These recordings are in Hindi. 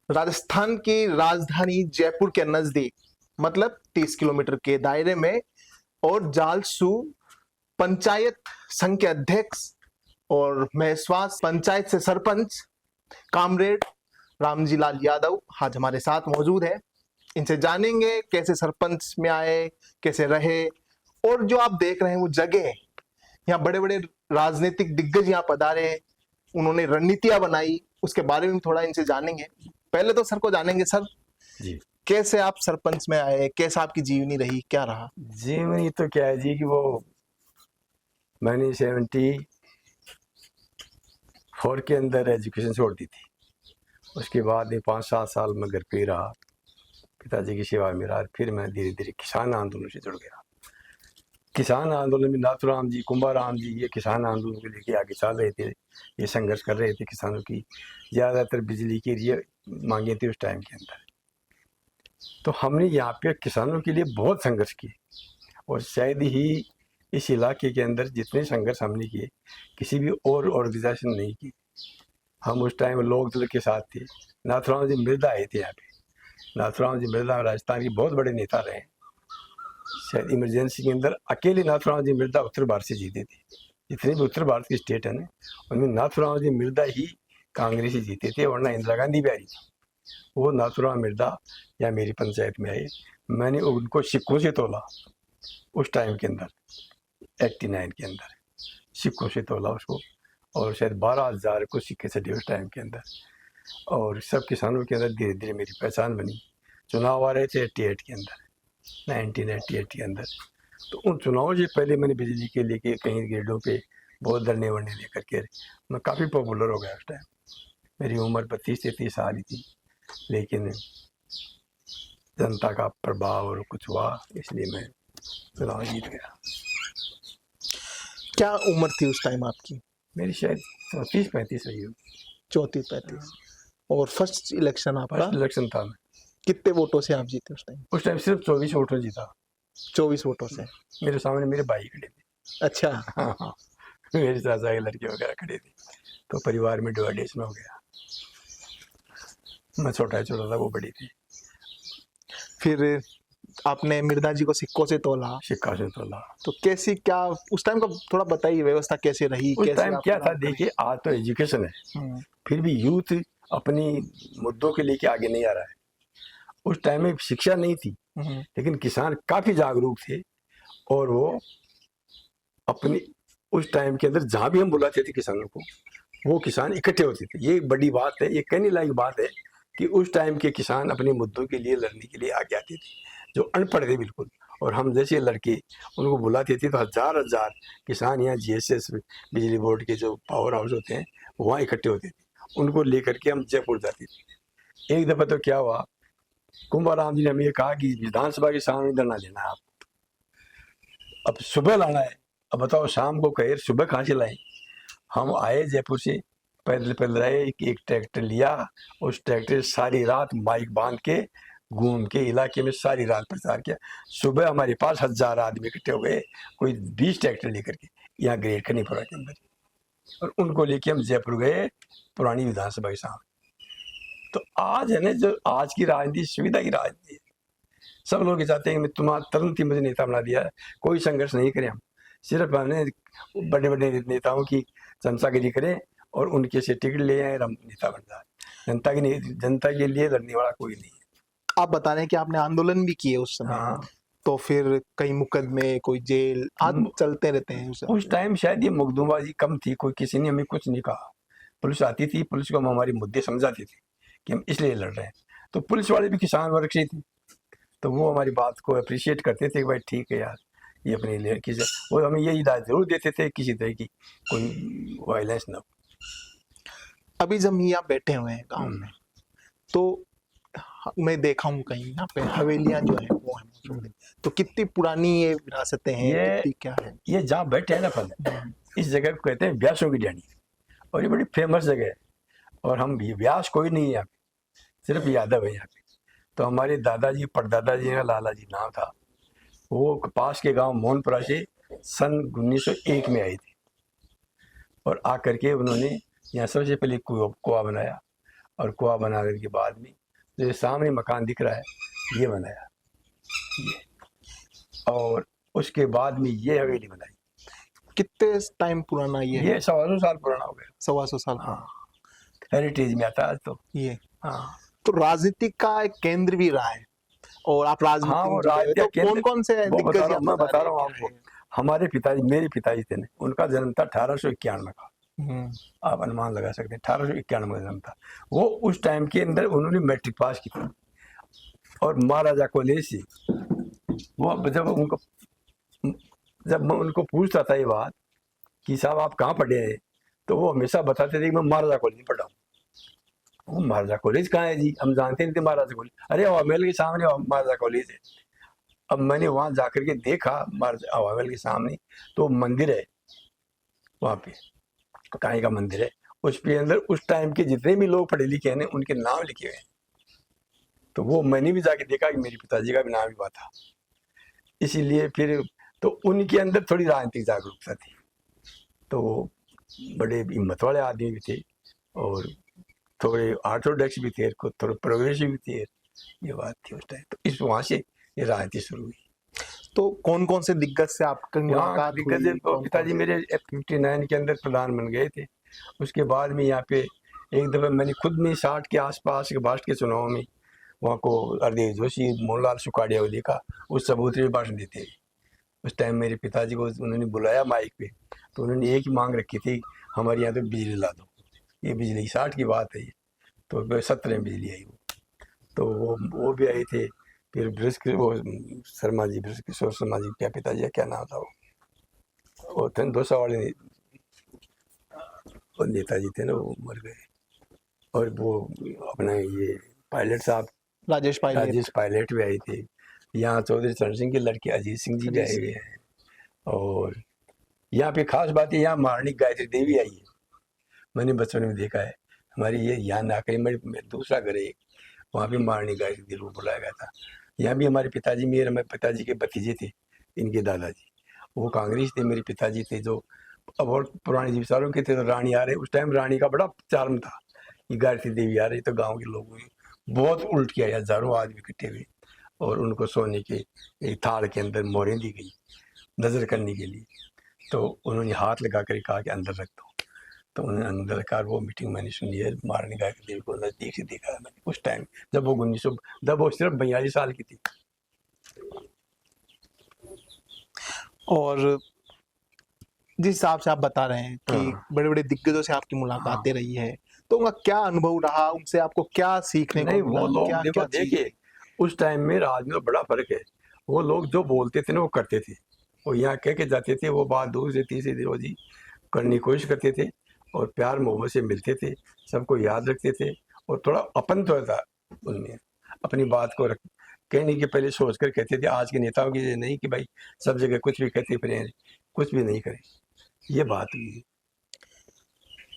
राजस्थान की राजधानी जयपुर के नजदीक, मतलब 30 किलोमीटर के दायरे में, और जालसू पंचायत संघ के अध्यक्ष और महेश्वास पंचायत से सरपंच कामरेड रामजी लाल यादव आज हमारे साथ मौजूद है। इनसे जानेंगे कैसे सरपंच में आए, कैसे रहे, और जो आप देख रहे हैं वो जगह, यहाँ बड़े बड़े राजनीतिक दिग्गज यहाँ पधारे, उन्होंने रणनीतियां बनाई, उसके बारे में थोड़ा इनसे जानेंगे। पहले तो सर को जानेंगे। सर जी कैसे आप सरपंच में आए, कैसा आपकी जीवनी रही, क्या रहा? जीवनी तो क्या है जी कि वो मैंने 74 के अंदर एजुकेशन छोड़ दी थी। उसके बाद में 5-7 साल में घर पे ही रहा, पिताजी की सेवा में रहा। फिर मैं धीरे धीरे किसान आंदोलन से जुड़ गया। किसान आंदोलन में नाथुराम जी, कुंभाराम जी ये किसान आंदोलन को लेके आगे चल रहे थे, ये संघर्ष कर रहे थे। किसानों की ज़्यादातर बिजली के लिए मांगे थी उस टाइम के अंदर। तो हमने यहाँ पे किसानों के लिए बहुत संघर्ष किए, और शायद ही इस इलाके के अंदर जितने संघर्ष हमने किए किसी भी और ऑर्गेनाइजेशन नहीं की। हम उस टाइम लोकदल के साथ थे। नाथुराम जी मिर्जा आए थे यहाँ पे। नाथुराम जी मिर्जा राजस्थान के बहुत बड़े नेता रहे। शायद इमरजेंसी के अंदर अकेले नाथुराम जी मिर्जा उत्तर भारत से जीते थे। जितने भी उत्तर भारत की स्टेट है ना, उनमें नाथुराम जी मिर्जा ही कांग्रेस से जीते थे, वरना इंदिरा गांधी भी आई थी। वो नाथुराम मिर्जा या मेरी पंचायत में आए। मैंने उनको सिक्कों से तोला उस टाइम के अंदर, 89 के अंदर सिक्कों से तोला उसको, और शायद 12,000 को सिक्के से दिए उस टाइम के अंदर। और सब किसानों के अंदर धीरे धीरे मेरी पहचान बनी। चुनाव आ रहे थे 88 के अंदर, 1988 के अंदर। तो उन चुनावों से पहले मैंने बिजली के लेके कहीं गेटों पे बहुत धरने वरने लेकर के मैं काफ़ी पॉपुलर हो गया उस टाइम। मेरी उम्र 32-33 साल ही थी, लेकिन जनता का प्रभाव और कुछ हुआ, इसलिए मैं चुनाव जीत गया। क्या उम्र थी उस टाइम आपकी? मेरी शायद 34-35 रही हो। 34-35। और फर्स्ट इलेक्शन आपका? फर्स्ट इलेक्शन था। मैं कितने वोटों से आप जीते उस टाइम सिर्फ 24 वोटों जीता। 24 वोटों से। मेरे सामने मेरे भाई खड़े थे। अच्छा। हाँ, मेरे चाचा के लड़के वगैरह खड़े थे, तो परिवार में डिवाइडेशन हो गया। मैं छोटा था, वो बड़ी थी। फिर आपने मिर्जा जी को सिक्कों से तोला। सिक्का से तोला। तो कैसी, क्या उस टाइम का थोड़ा बताइए, व्यवस्था कैसे रही? उस कैसे टाइम क्या था, देखिए आज तो एजुकेशन है, फिर भी यूथ अपनी मुद्दों के लेके आगे नहीं आ रहा है। उस टाइम में शिक्षा नहीं थी, लेकिन किसान काफी जागरूक थे, और वो अपनी उस टाइम के अंदर जहां भी हम बुलाते थे किसानों को, वो किसान इकट्ठे होते थे। ये बड़ी बात है, ये कहने लायक बात है कि उस टाइम के किसान अपने मुद्दों के लिए लड़ने के लिए आगे आते थे, जो अनपढ़ थे बिल्कुल। और हम जैसे लड़के उनको बुलाते थे तो हजार हजार किसान यहाँ GSS बिजली बोर्ड के जो पावर हाउस होते हैं वहाँ इकट्ठे होते थे। उनको लेकर के हम जयपुर जाते थे। एक दफा तो क्या हुआ, कुंभाराम जी ने हमें ये कहा कि विधानसभा के सामने इधर ना लेना, आप अब सुबह लाना है। अब बताओ शाम को कहे, सुबह कहाँ से लाए? हम आए जयपुर से, पैदल पैदल आए, एक ट्रैक्टर लिया, उस ट्रैक्टर सारी रात माइक बांध के घूम के इलाके में सारी रात प्रचार किया। सुबह हमारे पास 1000 आदमी इकट्ठे हो गए, कोई 20 ट्रैक्टर लेकर के यहाँ ग्रेड खनीपुरा के अंदर, और उनको लेके हम जयपुर गए पुरानी विधानसभा के सामने। तो आज है ना, जो आज की राजनीति सुविधा की राजनीति है। सब लोग चाहते हैं कि तुम्हारा तुरंत ही मुझे नेता बना दिया है। कोई संघर्ष नहीं करें हम, सिर्फ हमने बड़े बड़े नेताओं की चमचागिरी करें और उनके से टिकट ले आए, हम नेता बन जाए। जनता के लिए लड़ने वाला कोई नहीं है। आप बता रहे हैं कि आपने आंदोलन भी किए उस समय। हाँ। तो फिर कई मुकदमे, कोई जेल आज चलते रहते हैं। उस टाइम शायद ये मुकदमेबाजी कम थी, कोई किसी ने हमें कुछ नहीं कहा। पुलिस आती थी, पुलिस को हम हमारे मुद्दे समझाते थे कि हम इसलिए लड़ रहे हैं, तो पुलिस वाले भी किसान वर्ग से थे, तो वो हमारी बात को अप्रिशिएट करते थे कि भाई ठीक है यार, ये अपने लिए किसी, वो हमें ये हिदायत जरूर देते थे किसी तरह की कोई वायलेंस ना हो। अभी जब यहाँ बैठे हुए हैं गांव में, तो मैं देखा हूँ कहीं यहाँ पे हवेलियां जो है वो है, तो कितनी पुरानी ये विरासतें हैं, कितनी क्या है? ये जहाँ बैठे हैं ना अपन, इस जगह को कहते हैं व्यासों की डाणी, और ये बड़ी फेमस जगह है। और हम व्यास कोई नहीं है यहाँ पे, सिर्फ यादव है यहाँ पे। तो हमारे दादाजी, परदादा जी का लाला जी नाम था, वो पास के गांव मोहनपुरा से सन 1901 में आए थे, और आकर के उन्होंने यहाँ सबसे पहले कुआं बनाया, और कुआं बनाने के बाद में जो सामने मकान दिख रहा है ये बनाया, ये, और उसके बाद में ये हवेली बनाई। कितने टाइम पुराना ये है? ये 125 साल पुराना हो गया। 125 साल हाँ, हेरिटेज में आता है आज तो। ये। हाँ तो राजनीति का एक केंद्र भी रहा है, और आप हाँ, राजनीति वो में जुड़े हुए, राजनीति तो केंद्र कौन कौन से वो दिग्गज आप मैं बता रहा हूँ क्या आपको। रहे? हमारे पिताजी, मेरे पिताजी थे ना, उनका जन्म था 1891 का। हम्म, आप अनुमान लगा सकते हैं, 1891 में जन्म था। वो उस टाइम के अंदर उन्होंने मैट्रिक पास की थी, और महाराजा कॉलेज से वो जब मैं उनको पूछता था ये बात कि साहब आप कहाँ पढ़े हैं, तो वो हमेशा बताते थे कि मैं महाराजा कॉलेज में पढ़ा हूँ। वो महाराजा कॉलेज कहाँ है जी, हम जानते नहीं थे महाराजा कॉलेज। अरे हवा महल के सामने महाराजा कॉलेज है। अब मैंने वहां जाकर के देखा महाराजा हवा महल के सामने, तो मंदिर है वहां पे, काई का मंदिर है, उस पे अंदर उस टाइम के जितने भी लोग पढ़े लिखे हैं उनके नाम लिखे हुए हैं। तो वो मैंने भी जाके देखा कि मेरे पिताजी का भी नाम हुआ था। इसीलिए फिर तो उनके अंदर थोड़ी राजनीतिक जागरूकता थी, तो वो बड़े हिम्मत वाले आदमी भी थे, और थोड़े ऑर्थोडॉक्स भी थे, थोड़े प्रोग्रेसिव भी थे। ये बात थी उस टाइम। तो इस वहां से ये राजनीति शुरू हुई। तो कौन कौन से दिग्गज से आपकी वहाँ मुलाकात दिग्गज हुई? कौन-कौन पिताजी से? मेरे 59 के अंदर प्रधान बन गए थे। उसके बाद में यहाँ पे एक दफा मैंने खुद में 60 के आसपास के भाषण के चुनाव में वहाँ को हरदेव जोशी, मोहनलाल सुखाड़िया को देखा, उस चबूतरे में भाषण देते हुए। उस टाइम मेरे पिताजी को उन्होंने बुलाया माइक पे, तो उन्होंने एक ही मांग रखी थी, हमारे यहाँ तो बिजली ला दो। ये बिजली 60 की बात है ये, तो 17 में बिजली आई वो। तो वो भी आए थे। फिर वो शर्मा जी, किशोर शर्मा जी, क्या पिताजी का क्या नाम था वो थे 200 वाले नेताजी थे ना, वो मर गए। और वो अपना ये पायलट साहब राजेश पायलट भी आए थे। यहाँ चौधरी चरण सिंह के लड़के अजीत सिंह जी भी आए हुए हैं। और यहाँ पे खास बात है, यहाँ महारानी गायत्री देवी आई है, मैंने बचपन में देखा है। हमारी ये यहाँ नाकरी में दूसरा घर है, वहाँ भी महारानी गायत्री देवी को बुलाया गया था। यहाँ भी हमारे पिताजी, मेरे पिताजी के भतीजे थे, इनके दादाजी, वो कांग्रेस थे, मेरे पिताजी थे जो अब और पुराने विचारों के थे। तो रानी आ रहे, उस टाइम रानी का बड़ा चार्म था। ये गायत्री देवी आ रही, तो गांव के लोगों ने बहुत उल्ट किया, हजारों आदमी इकट्ठे हुए, और उनको सोने के एक थाल के अंदर मोहरें दी गई नजर करने के लिए। तो उन्होंने हाथ लगा कर कहा कि अंदर रख दो, तो उन्होंने अंदर रखा। वो मीटिंग मैंने सुनी है, महारानी गायत्री देवी को नजदीक से देखा है मैंने उस टाइम, जब वो सिर्फ 42 साल की थी। और जिस हिसाब से आप बता रहे हैं कि हाँ। बड़े बड़े दिग्गजों से आपकी मुलाकातें रही है, तो उनका क्या अनुभव रहा, उनसे आपको क्या सीखने नहीं, को वो मिला? लोग क्या देखो, क्या चीज? देखिए उस टाइम में आज में बड़ा फर्क है। वो लोग जो बोलते थे ना वो करते थे, वो यहाँ कह के जाते थे, वो बात दूसरे तीसरे रोज ही करने की कोशिश करते थे, और प्यार मोहब्बत से मिलते थे, सबको याद रखते थे, और थोड़ा अपन तो था उनमें, अपनी बात को कहने के पहले सोच कर कहते थे। आज के नेताओं की नहीं कि भाई सब जगह कुछ भी कहते फिरे, कुछ भी नहीं करें, ये बात हुई।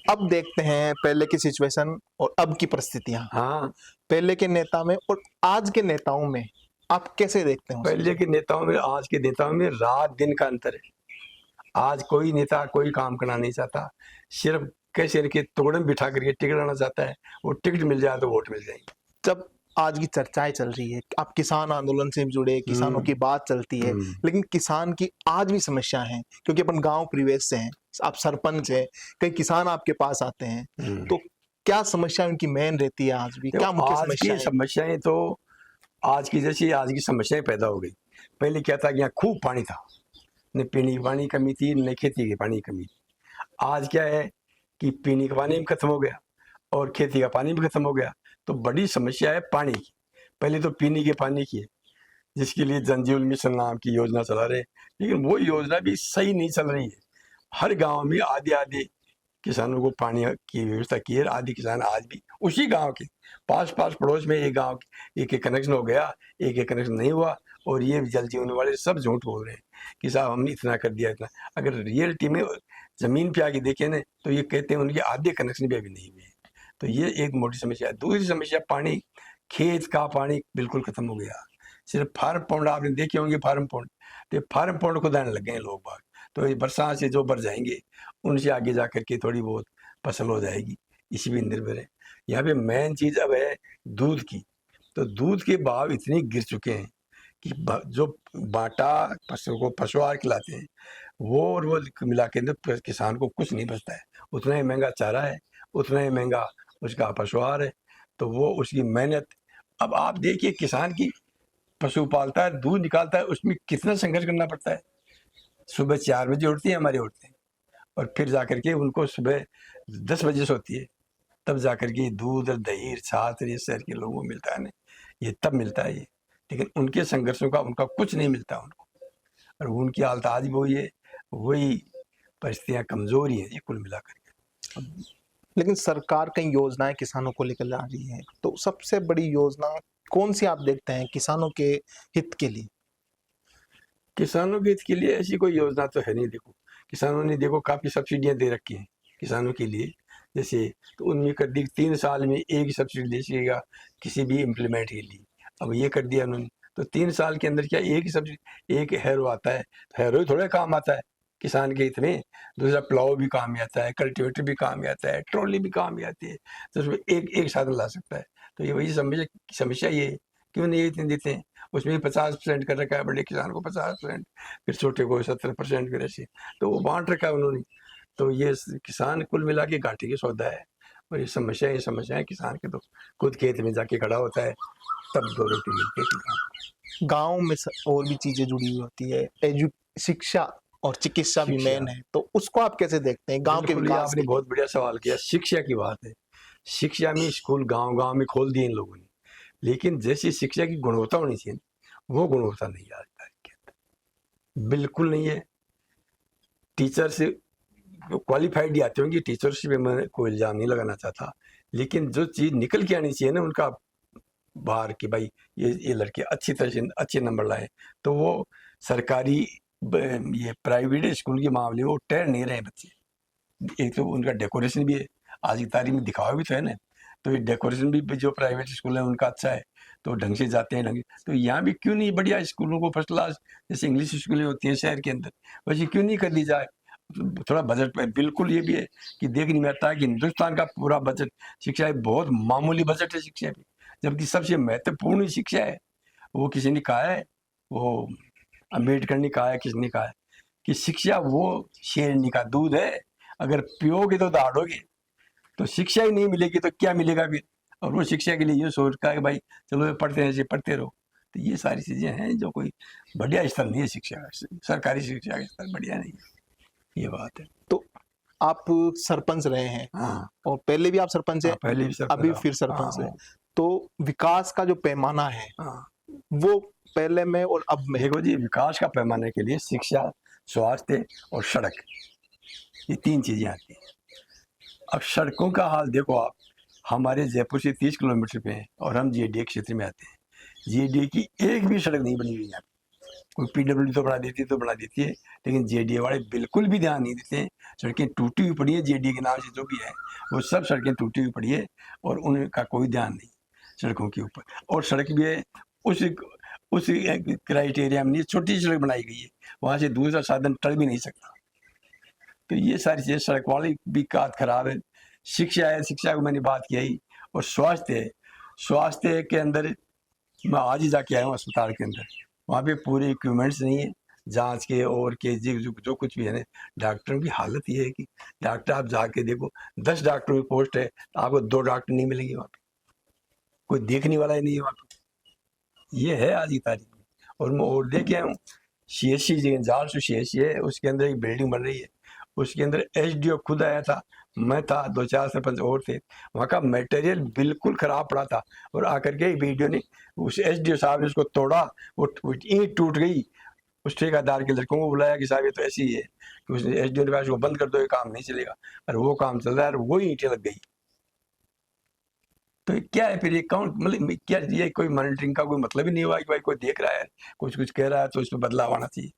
अब देखते हैं पहले की सिचुएशन और अब की परिस्थितियां, हाँ, पहले के नेता में और आज के नेताओं में आप कैसे देखते हैं? पहले के नेताओं में आज के नेताओं में रात दिन का अंतर है। आज कोई नेता कोई काम करना नहीं चाहता, सिर्फ कैसे के टुकड़े में बिठा करके टिकट लाना चाहता है, वो टिकट मिल जाए तो वोट मिल जाएंगे। जब आज की चर्चाएं चल रही है, आप किसान आंदोलन से जुड़े, किसानों की बात चलती है, लेकिन किसान की आज भी समस्या है, क्योंकि अपन गांव परिवेश से हैं, आप सरपंच हैं, कई किसान आपके पास आते हैं, तो क्या समस्या उनकी मेन रहती है आज भी? क्या मुख्य समस्या है? समस्याएं तो आज की जैसी आज की समस्याएं पैदा हो गई। पहले क्या था कि यहाँ खूब पानी था, न पीने की पानी की कमी थी, न खेती की पानी की कमी थी। आज क्या है कि पीने का पानी भी खत्म हो गया और खेती का पानी भी खत्म हो गया। तो बड़ी समस्या है पानी की। पहले तो पीने के पानी की है, जिसके लिए जल जीवन मिशन नाम की योजना चला रहे, लेकिन वो योजना भी सही नहीं चल रही है। हर गांव में आधे आधे किसानों को पानी की व्यवस्था की है। आदि किसान आज भी उसी गांव के पास पड़ोस में एक गांव एक कनेक्शन हो गया, एक कनेक्शन नहीं हुआ, और ये जल जीवन वाले सब झूठ बोल रहे हैं कि साहब हमने इतना कर दिया इतना। अगर रियलिटी में जमीन पे आके देखे ना, तो ये कहते हैं उनके आधे कनेक्शन भी अभी नहीं हुए। तो ये एक मोटी समस्या है। दूसरी समस्या पानी, खेत का पानी बिल्कुल खत्म हो गया। सिर्फ फार्म पौंड आपने देखे होंगे, फार्म पौंड, तो फार्म पौंड को दाने लग गए लोग बाग। तो ये बरसात से जो भर जाएंगे, उनसे आगे जा करके थोड़ी बहुत फसल हो जाएगी, इसी भी निर्भर है। यहाँ पे मेन चीज अब है दूध की। तो दूध के भाव इतने गिर चुके हैं कि जो बाटा पशु को पशु आहार खिलाते हैं वो और वो मिला के अंदर किसान को कुछ नहीं बचता है। उतना ही महंगा चारा है, उतना ही महंगा उसका पशु आहार है। तो वो उसकी मेहनत, अब आप देखिए किसान की, पशु पालता है, दूध निकालता है, उसमें कितना संघर्ष करना पड़ता है। सुबह 4 बजे उठती है हमारी औरतें, और फिर जाकर के उनको सुबह 10 बजे से होती है, तब जाकर के दूध और दही छाछ ये शहर के लोगों को मिलता है ना, ये तब मिलता है ये। लेकिन उनके संघर्षों का उनका कुछ नहीं मिलता उनको, और उनकी हालत आज भी वही है, वही परिस्थितियां कमजोरी है ये कुल मिलाकर के। लेकिन सरकार कई योजनाएं किसानों को लेकर आ रही है, तो सबसे बड़ी योजना कौन सी आप देखते हैं किसानों के हित के लिए? किसानों के हित के लिए ऐसी कोई योजना तो है नहीं। देखो किसानों ने देखो काफी सब्सिडियां दे रखी हैं किसानों के लिए, जैसे तो उनमें कर दी 3 साल में एक ही सब्सिडी दे सकेगा किसी भी इम्प्लीमेंट के लिए। अब ये कर दिया उन्होंने, तो 3 साल के अंदर क्या एक ही सब्सिडी, एक हैरो आता है, हैरो ही थोड़ा काम आता है किसान के हित में। दूसरा प्लाव भी काम में आता है, कल्टीवेटर भी काम में आता है, ट्रॉली भी काम में आती है, तो उसमें एक एक साधन ला सकता है। तो ये वही समस्या ये है, क्यों नहीं इतने देते हैं। उसमें 50% कर रखा है, बड़े किसान को 50%, फिर छोटे को 70% फिर ऐसे, तो वो बांट रखा है उन्होंने। तो ये किसान कुल मिला के घाटे की सौदा है। और ये समस्याएं किसान के तो खुद खेत में जाके खड़ा होता है, तब 2 रोटी मिलती है किसान को। गांव में और भी चीजें जुड़ी हुई होती है, शिक्षा और चिकित्सा भी शिक्षा। मेन है, तो उसको आप कैसे देखते हैं गांव के बिल्कुल, ये विकास आपने के बहुत बढ़िया सवाल किया। शिक्षा की बात है, शिक्षा में स्कूल गांव गांव में खोल दिए इन लोगों ने, लेकिन जैसी शिक्षा की गुणवत्ता होनी चाहिए वो गुणवत्ता नहीं है आज के अंदर, बिल्कुल नहीं है। टीचर से क्वालिफाइड ही आते होंगे, टीचरशिप में मैं कोई इल्जाम नहीं लगाना चाहता, लेकिन जो चीज निकल के आनी चाहिए ना उनका बाहर कि भाई ये लड़के अच्छी तरह से अच्छे नंबर लाए, तो वो सरकारी ये प्राइवेट स्कूल के मामले में वो ठहर नहीं रहे बच्चे। एक तो उनका डेकोरेशन भी है, आज की तारीख में दिखावा भी तो है ना, तो ये डेकोरेशन भी जो प्राइवेट स्कूल है उनका अच्छा है, तो ढंग से जाते हैं ढंग। तो यहाँ भी क्यों नहीं बढ़िया स्कूलों को फर्स्ट क्लास जैसे इंग्लिश स्कूलें होती हैं शहर के अंदर, वैसे क्यों नहीं कर दी जाए। थोड़ा बजट पे बिल्कुल ये भी है कि देख नहीं मिलता है कि हिंदुस्तान का पूरा बजट शिक्षा है, बहुत मामूली बजट है शिक्षा पे, जबकि सबसे महत्वपूर्ण शिक्षा है। वो किसी ने कहा है, वो अम्बेडकर ने कहा है, किसने कहा है कि शिक्षा वो शेरनी का दूध है, अगर पियोगे तो दहाड़ोगे। तो शिक्षा ही नहीं मिलेगी तो क्या मिलेगा फिर। और वो शिक्षा के लिए ये सोच रहा है कि भाई चलो ये पढ़ते हैं, पढ़ते रहो। तो ये सारी चीजें हैं जो कोई बढ़िया स्तर नहीं है शिक्षा का, सरकारी शिक्षा का स्तर बढ़िया नहीं है, ये बात है। तो आप सरपंच रहे हैं, हाँ, और पहले भी आप सरपंच हैं, पहले भी सरपंच अभी रहा। फिर सरपंच हाँ, हैं, तो विकास का जो पैमाना है हाँ। वो पहले में और अब में, देखो जी, विकास का पैमाने के लिए शिक्षा, स्वास्थ्य और सड़क, ये 3 चीजें आती हैं। अब सड़कों का हाल देखो आप, हमारे जयपुर से 30 किलोमीटर पे है और हम जीएडीए क्षेत्र में आते हैं। जीएडीए की एक भी सड़क नहीं बनी हुई है। कोई पीडब्ल्यूडी तो बना देती है, लेकिन जीएडीए वाले बिल्कुल भी ध्यान नहीं देते हैं। सड़कें टूटी हुई पड़ी है, जीएडीए के नाम से जो भी है वो सब सड़कें टूटी हुई पड़ी है, और उनका कोई ध्यान नहीं सड़कों के ऊपर। और सड़क भी है उस क्राइटेरिया में, छोटी सड़क बनाई गई है, वहां से दूसरा साधन टल भी नहीं सकता। तो ये सारी चीजें, सड़क वाली भी बात खराब है। शिक्षा है, शिक्षा को मैंने बात किया ही। और स्वास्थ्य है, स्वास्थ्य के अंदर मैं आज ही जाके आया हूँ अस्पताल के अंदर, वहाँ पे पूरे इक्विपमेंट्स नहीं है जांच के और के जो कुछ भी है ना। डॉक्टरों की हालत ये है कि डॉक्टर आप जाके देखो, 10 डॉक्टरों की पोस्ट है, आपको 2 डॉक्टर नहीं मिलेंगे वहाँ पे, कोई देखने वाला ही नहीं है वहाँ पे। ये है आज की तारीख में। और मैं और देख आया हूँ, CHC जालसू CHC है, उसके अंदर एक बिल्डिंग बन रही है, उसके अंदर HDO खुद आया था, मैं था, 2-4 सरपंच और थे। वहाँ का मटेरियल बिल्कुल खराब पड़ा था, और आकर के वीडियो ने उस HDO साहब ने उसको तोड़ा, वो ईंट टूट गई। उस ठेकेदार के लड़कों को बुलाया कि साहब ये तो ऐसी ही है, कि उसने HDO ने कहा इसको बंद कर दो, ये काम नहीं चलेगा। और वो काम चल रहा है और वो ईंटें लग गई। तो क्या है फिर, ये कौन, मतलब क्या ये कोई मॉनिटरिंग का कोई मतलब ही नहीं हुआ कि भाई कोई देख रहा है, कुछ कह रहा है तो इसमें बदलाव आना चाहिए।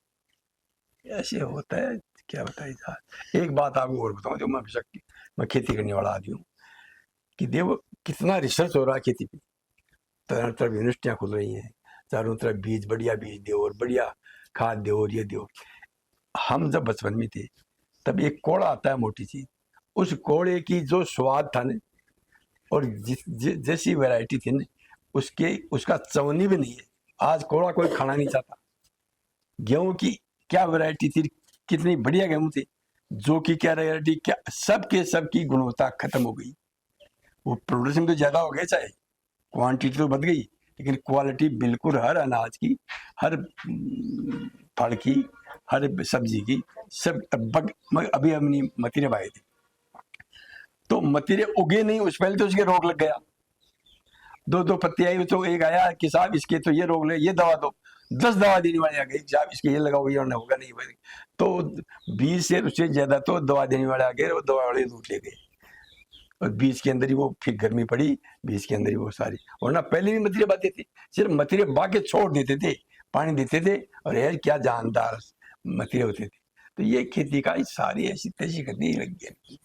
ऐसे होता है, क्या बताइए यार। एक बात आपको और बताऊं, जो मैं खेती करने वाला आदमी हूँ, कि देखो कितना रिसर्च हो रहा है खेती पे, चारों तरफ यूनिवर्सिटियां खुल रही हैं, चारों तरफ बीज, बढ़िया बीज दो और बढ़िया खाद दो और ये दो। हम जब बचपन में थे तब एक कोड़ा आता है मोटी चीज, उस कोड़े की जो स्वाद था ना, और जैसी वैरायटी थी ना, उसका चवनी भी नहीं है। आज कोड़ा कोई खाना नहीं चाहता। गेहूं की क्या वैरायटी थी, कितनी बढ़िया गेहूं थी, जो कि क्या वैरायटी, क्या सबकी गुणवत्ता खत्म हो गई। वो प्रोडक्शन तो ज्यादा हो गया, चाहे क्वांटिटी तो बढ़ गई, लेकिन क्वालिटी बिल्कुल हर अनाज की, हर फल की, हर सब्जी की, सब अभी हमने मतीरे बाए थे, तो मतीरे उगे नहीं, उस पहले तो उसके रोग लग गया। दो पत्ती आई तो एक आया कि साहब इसके तो ये रोग ले, ये दवा दो, 10 दवा देने वाले आ गए, साहब इसके ये लगाओ, ये होगा नहीं भाई। तो 20 से उससे ज्यादा तो दवा देने वाले आ गए, और दवा वाले दूध ले गए, और बीज के अंदर ही वो फिर गर्मी पड़ी, बीज के अंदर ही वो सारी। और ना पहले भी मतीरे बाते थे, सिर्फ मतीरे बाके छोड़ देते थे, पानी देते थे, और यार क्या जानदार मतीरे होते थे। तो ये खेती का सारी ऐसी तैसी करनी लग गई।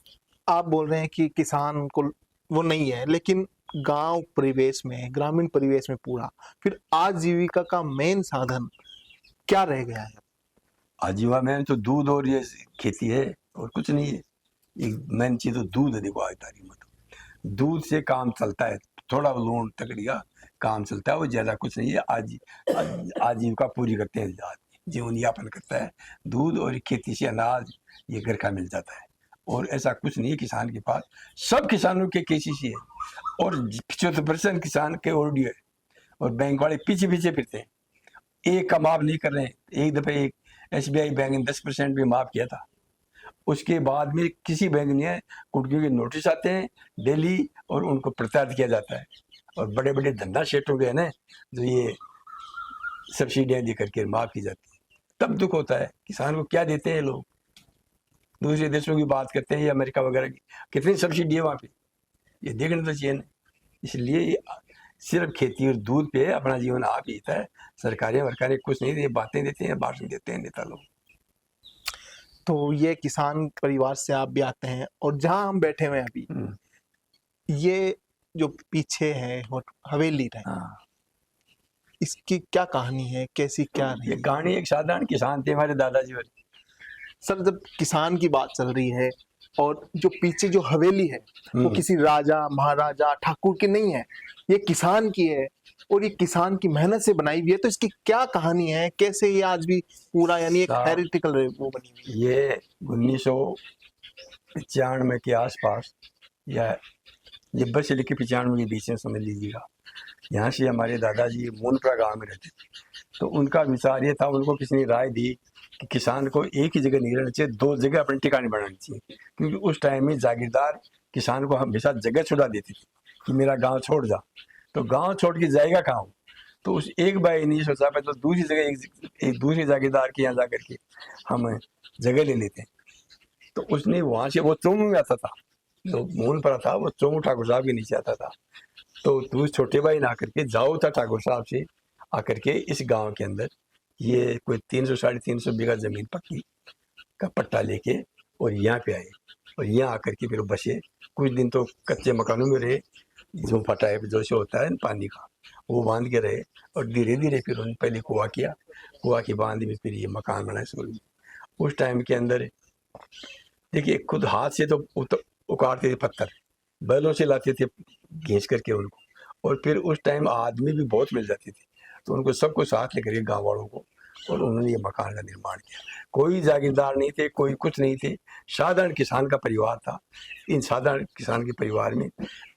आप बोल रहे हैं कि किसान को वो नहीं है, लेकिन गांव परिवेश में, ग्रामीण परिवेश में पूरा फिर आजीविका का मेन साधन क्या रह गया है? आजीवा में तो दूध और ये खेती है, और कुछ नहीं है। एक मेन चीज तो दूध है। देखो आज तारीख में तो दूध से काम चलता है, थोड़ा लोन तकड़ी का काम चलता है, वो ज्यादा कुछ नहीं है। आजीविका पूरी करते हैं, जीवन यापन करता है। दूध और खेती से अनाज ये घर का मिल जाता है, और ऐसा कुछ नहीं है किसान के पास। सब किसानों के केसीसी है, और 75% किसान के ओरडी है, और बैंक वाले पीछे पीछे फिरते हैं, एक का माफ नहीं कर रहे हैं। एक दफे एक SBI बैंक ने 10% भी माफ किया था, उसके बाद में किसी बैंक ने कुटकियों के नोटिस आते हैं डेली, और उनको प्रचारित किया जाता है। और बड़े बड़े धंधा सेठों के है ना, जो ये सब्सिडियां दे करके माफ की जाती है, तब दुख होता है। किसान को क्या देते हैं लोग, दूसरे देशों की बात करते हैं, या अमेरिका वगैरह की, कितनी सब्सिडी है वहाँ पे, ये देखना तो चाहिए ना। इसलिए ये सिर्फ खेती और दूध पे अपना जीवन आप जीता है। सरकारें वरकारें कुछ नहीं देती, बातें देते हैं, भाषण देते हैं नेता लोग। तो ये किसान परिवार से आप भी आते हैं, और जहां हम बैठे हुए हैं अभी, ये जो पीछे है हवेली है, हाँ, इसकी क्या कहानी है, कैसी क्या ये रही? कहानी एक साधारण किसान थे हमारे दादाजी वाले। सर, जब किसान की बात चल रही है, और जो पीछे जो हवेली है वो किसी राजा महाराजा ठाकुर की नहीं है, ये किसान की है, और ये किसान की मेहनत से बनाई हुई है। तो इसकी क्या कहानी है, कैसे ये आज भी पूरा यानी एक हेरिटिकल वो बनी हुई है? ये 1995 के आसपास, या ये बस लेके 95 के बीच में समझ लीजिएगा। यहाँ से हमारे दादाजी मूनपुरा गांव में रहते थे, तो उनका विचार ये था, उनको किसी ने राय दी कि किसान को एक ही जगह नहीं रहना चाहिए, 2 जगह अपने ठिकाने बनानी चाहिए। क्योंकि उस टाइम में जागीरदार किसान को हमेशा जगह छुड़ा देते थे कि मेरा गांव छोड़ जा, तो गांव छोड़ के जाएगा कहाँ? तो उस एक भाई ने सोचा पहले तो दूसरी जगह एक दूसरे जागीरदार के यहाँ जा करके हम जगह ले लेते हैं। तो उसने वहां से, वो चोमू में आता था, जो मूनपुरा था वो चोमू ठाकुर साहब के नीचे आता था। तो तू छोटे भाई ने आकर के जाओ था ठाकुर साहब से आकर के इस गांव के अंदर, ये कोई 300 साढ़े 300 बीघा जमीन पक्की का पट्टा लेके, और यहाँ पे आए, और यहाँ आकर के फिर बसे। कुछ दिन तो कच्चे मकानों में रहे, जो फटा है जो से होता है पानी का, वो बांध के रहे, और धीरे धीरे फिर उन्होंने पहले कुआ किया, कुआ की बांध में फिर ये मकान बनाए शुरू। उस टाइम के अंदर देखिए, खुद हाथ से तो उखाड़ते थे पत्थर, बैलों से लाते थे घींच करके उनको, और फिर उस टाइम आदमी भी बहुत मिल जाते थे, तो उनको सबको साथ लेकर के गाँव वालों को, और उन्होंने ये मकान का निर्माण किया। कोई जागीरदार नहीं थे, कोई कुछ नहीं थे, साधारण किसान का परिवार था। इन साधारण किसान के परिवार में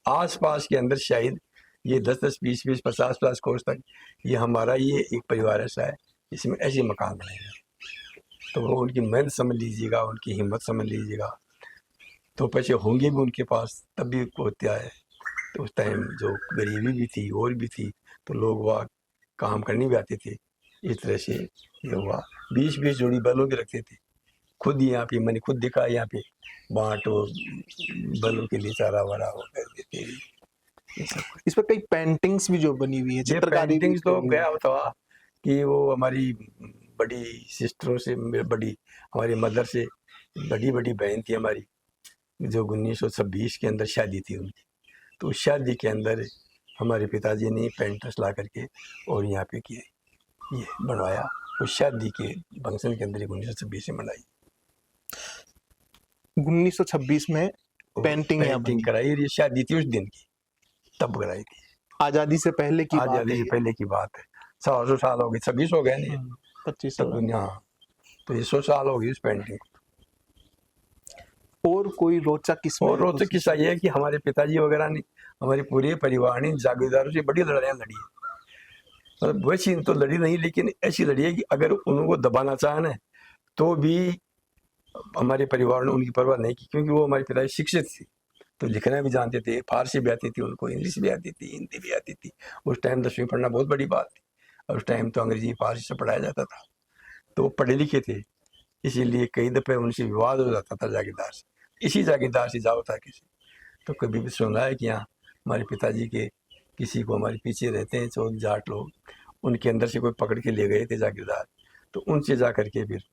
आसपास के अंदर शायद ये 10-10, 20-20, 50-50 कोस तक ये हमारा ये एक परिवार ऐसा है जिसमें ऐसे मकान बनाए गए। तो वो उनकी मेहनत समझ लीजिएगा, उनकी हिम्मत समझ लीजिएगा। तो पैसे होंगे भी उनके पास तब भी होता है। तो उस टाइम जो गरीबी भी थी और भी थी, तो लोग वहाँ काम करने भी आते थे। इस तरह से ये हुआ। 20-20 जोड़ी बैलों के रखते थे, खुद यहाँ पे मैंने खुद देखा, यहाँ पे बांट और बैलों के लिए चारा वारा हो देते। इस पर कई पेंटिंग्स भी जो बनी हुई है, चित्रकारी पेंटिंग्स तो गया था कि वो हमारी बड़ी सिस्टरों से, बड़ी हमारी मदर से बड़ी बड़ी बहन थी हमारी, जो 1926 के अंदर शादी थी उनकी। तो उस शादी के अंदर हमारे पिताजी ने पेंटर्स ला करके और यहाँ पे किए, ये बनवाया। उस शादी के फंक्शन के अंदर 1926 में बनाई, 1926 में पेंटिंग कराई। ये शादी थी उस दिन की, तब कराई थी। आजादी से पहले की बात आजादी है से ये। पहले की बात है, 100 साल हो गए, 26 हो गए नहीं 25 तब साल। हाँ, तो ये 100 साल हो गई उस पेंटिंग को। और कोई रोचक इसमें और रोचक किस्सा ये है कि हमारे पिताजी वगैरह ने, हमारे पूरे परिवार ने जागीरदारों से बड़ी लड़ाइयाँ लड़ी है। मतलब वैसी तो लड़ी नहीं, लेकिन ऐसी लड़ी है कि अगर उनको दबाना चाहे ना तो भी हमारे परिवार ने उनकी परवाह नहीं की, क्योंकि वो हमारे पिताजी शिक्षित थे, तो लिखना भी जानते थे, फारसी भी आती थी उनको, इंग्लिश भी आती थी, हिंदी भी आती थी। उस टाइम 10वीं पढ़ना बहुत बड़ी बात थी, और उस टाइम तो अंग्रेजी फारसी से पढ़ाया जाता था, तो वो पढ़े लिखे थे, इसीलिए कई दफे उनसे विवाद हो जाता था जागीरदार से, इसी जागीरदार से जाओ था किसी। तो कभी भी सुना है कि यहाँ हमारे पिताजी के किसी को, हमारे पीछे रहते हैं चौथ जाट लोग, उनके अंदर से कोई पकड़ के ले गए थे जागीरदार, तो उनसे जा करके फिर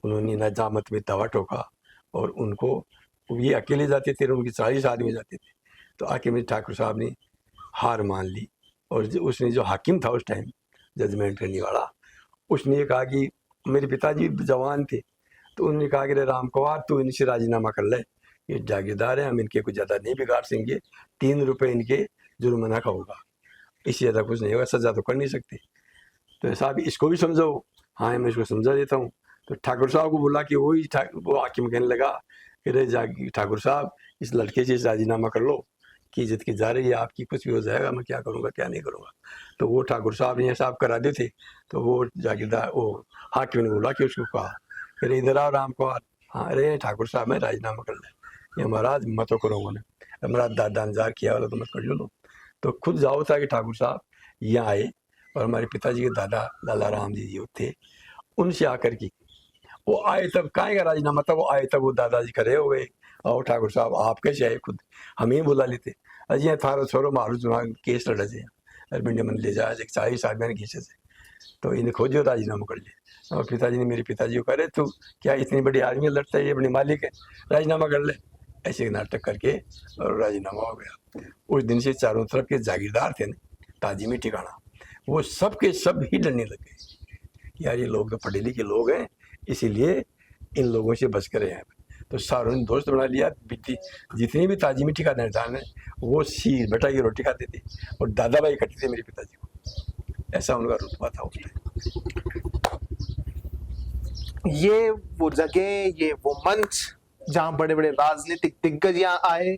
उन्होंने नजामत में दवा ठोका, और उनको, ये अकेले जाते थे, उनके 40 आदमी जाते थे, तो आके मेरे ठाकुर साहब ने हार मान ली। और उसने जो हाकिम था उस टाइम जजमेंट करने वाला, उसने ये कहा कि मेरे पिताजी जवान थे, तो उन्होंने कहा कि राम कुमार तू इनसे राजीनामा कर ले, ये जागीरदार है, हम इनके कुछ ज़्यादा नहीं बिगाड़ सकेंगे, 3 रुपये इनके जुर्माना का होगा, इससे ज़्यादा कुछ नहीं होगा, सजा तो कर नहीं सकते। तो साहब इसको भी समझाओ। हाँ मैं इसको समझा देता हूँ। तो ठाकुर साहब को बोला कि वो हाकिम कहने लगा कि रे ठाकुर साहब, इस लड़के से राजीनामा कर लो कि इज्जत की जा रही है आपकी, कुछ भी हो जाएगा, मैं क्या करूँगा क्या नहीं करूँगा। तो वो ठाकुर साहब ने साहब करा दे थे, तो वो जागीरदार वो हाकिम ने बोला कि उसको कहा फिर इधर आओ राम कुमार। हाँ अरे ठाकुर साहब मैं राजीनामा कर ले, ये महाराज मत तो करो, उन्होंने हमारा दादा अंजार किया वाला तो मत कर लो। तो खुद जाओ था कि ठाकुर साहब यहाँ आए, और हमारे पिताजी के दादा लाला राम जी थे, उनसे आकर के वो आए, तब काहे का राजीनामा था, वो आए तब वो दादाजी खड़े हो गए, और ठाकुर साहब आप कैसे आए, खुद हम ही बुला लेते, अजी थारो छोरो मारू चुना केस लड़े थे अरबिंड मन ले जाए 40 आदमी खींचे थे, तो इन्हें खोजो राजीनामा कर लिया। और पिताजी ने मेरे पिताजी को कह रहे तू क्या इतनी बड़ी आदमी लड़ता है, ये अपने मालिक है, राजीनामा कर ले, ऐसे नाटक करके और राजीनामा हो गया। उस दिन से चारों तरफ के जागीरदार थे ना, ताजिमी ठिकाना, वो सब के सब ही डरने लगे, यार ये लोग तो पढ़े लिखे लोग हैं, इसीलिए इन लोगों से बच कर हैं। तो सारों ने दोस्त बना लिया, जितनी भी ताजिमी ठिकादार है वो सी बेटा की रोटी खाते थे, और दादा भाई करते थे मेरे पिताजी को, ऐसा उनका रुतबा था उस टाइम। ये वो जगह, ये वो मंच जहाँ बड़े बड़े राजनीतिक दिग्गज यहाँ आए,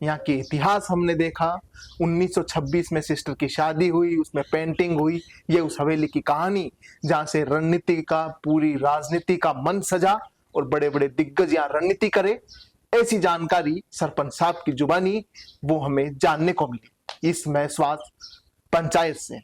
यहाँ के इतिहास हमने देखा। 1926 में सिस्टर की शादी हुई, उसमें पेंटिंग हुई। ये उस हवेली की कहानी जहाँ से रणनीति का, पूरी राजनीति का मन सजा और बड़े बड़े दिग्गज यहाँ रणनीति करे, ऐसी जानकारी सरपंच साहब की जुबानी वो हमें जानने को मिली इस महसवास पंचायत से।